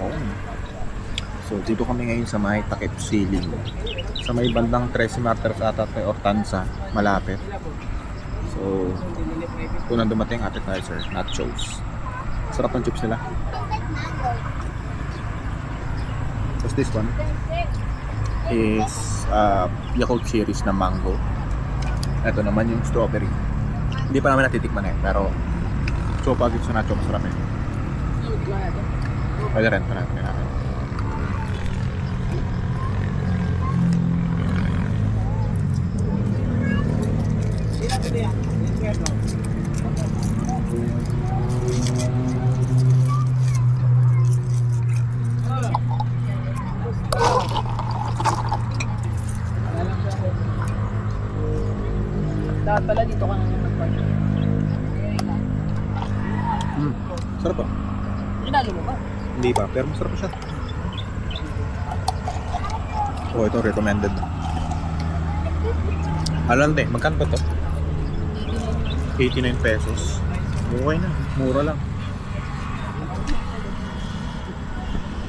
Oh. So dito kami ngayon sa may Takip Siling. Sa may bandang 13 Martires ata kay Hortanza, malapit. So unang dumating appetizer, nachos. Sarap ng chips nila. Tapos this one is Yakult series na mango. Ito naman yung strawberry. Hindi pa naman natitikman eh, pero so pag sa nacho masarap eh. Pwede rin, ito natin. Dapat pala dito ka na nag-park. Sarap pa. Ginalo mo ba? Hindi pa, pero masarap pa siya. Oh, ito recommended na. Alam din, magkano ba ito? 89 pesos. Okay na, mura lang.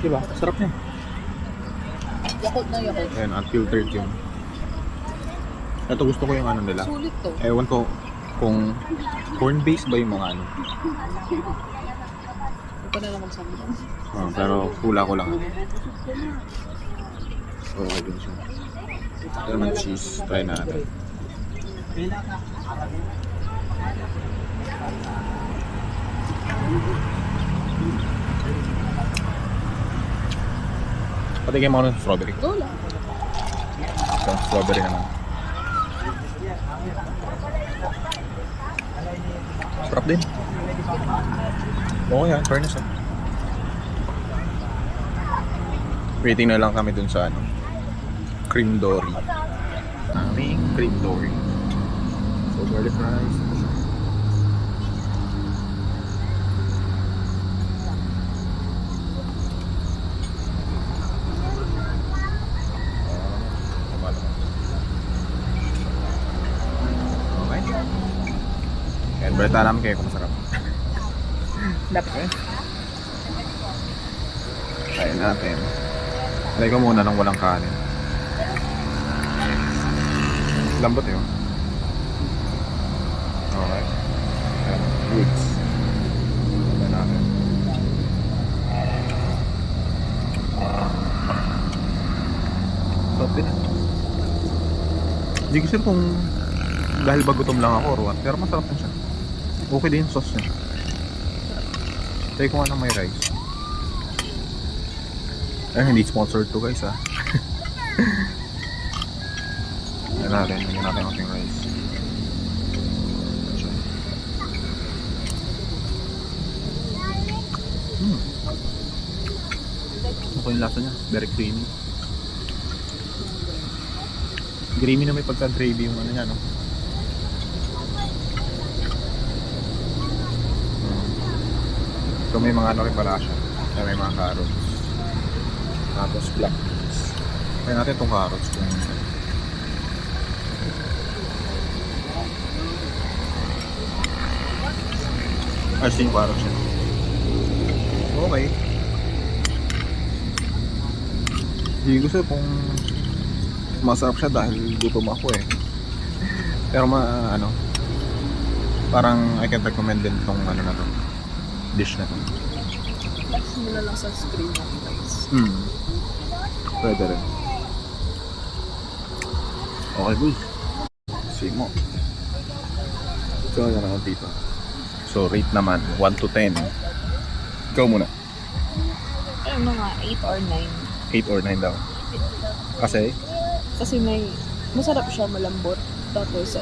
Diba? Sarap niya. Yakult na Yakult. Ayan, unfiltered yun. Ito gusto ko yung ano nila. Sulit to. Ewan ko kung corn-based ba yung mga ano. Huwag ka na lang magsabi. Pero hula ko lang. Okay din siya. Ito naman cheese. Try natin. Patigyan mo ako ng strawberry. Go lang. Ito, strawberry naman. Sarap din. Okay yan, fairness ah. Waiting na lang kami dun sa ano, cream dory. Aming cream dory. So garlic rice. Okay. And balita namin kayo kung masarap. Dapat. Kain natin. Alay ko muna ng walang kanin. Lambot yun. Okay. Ayan. Goods. Kain natin. Sarap din. Hindi ko sure kung dahil ba gutom lang ako or what. Pero masarap din siya. Okay din yung sauce niya. Try ko nga ng may rice. Hindi sponsored to guys ah. Ayan natin ang ating rice. Ano yung lasa niya? Very creamy. Creamy na may pagka-gravy yung ano niya no? So may mga ano rin pala siya. May mga carrots. Tapos black beans. Kaya natin itong carrots kung ayos yung carrots yun. Okay. Hindi ko sure kung masarap siya dahil gutom ako eh. Pero ano, parang I can recommend din itong ano na to, dish na to. Flex mo na lang sa screen natin guys. Pwede rin. Okay, good. See mo. So, yan ako dito. So, rate naman, 1 to 10. Ikaw muna. Ano nga, 8 or 9. 8 or 9 daw. Kasi, Kasi masarap siya, malambot. Tapos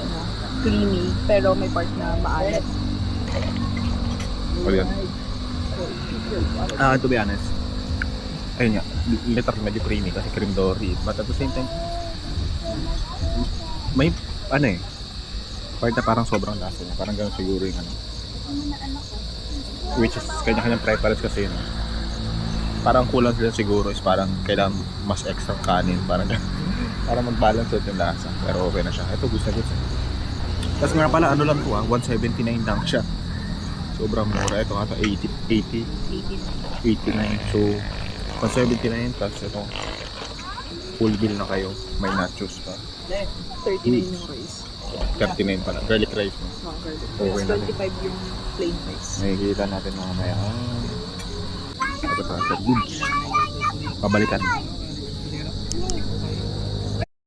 creamy, pero may part na maalat. ano yan? To be honest, ayun nga, literal medyo creamy kasi cream dory. But at the same time, may, part na parang sobrang lasa niya. Parang gano'n siguro yung ano. Which is, kanya-kanyang preference kasi yun. Parang kulang sila siguro is parang kailangan mas extra kanin. Parang para mag-balance out yung lasa. Pero okay na siya. Ito, gusto na gusto. Tapos nga pala, ano lang po 179 lang siya. Sobrang mura. Ito ata 89. So, 179 plus ito. Full bill na kayo. May nachos pa. 39 yung rice. 39 pala. Garlic rice mo. Oh, garlic. Okay na. 25 yung plain rice. Nakikita natin mamaya. Ito pa, sir. Goods. Pabalikan.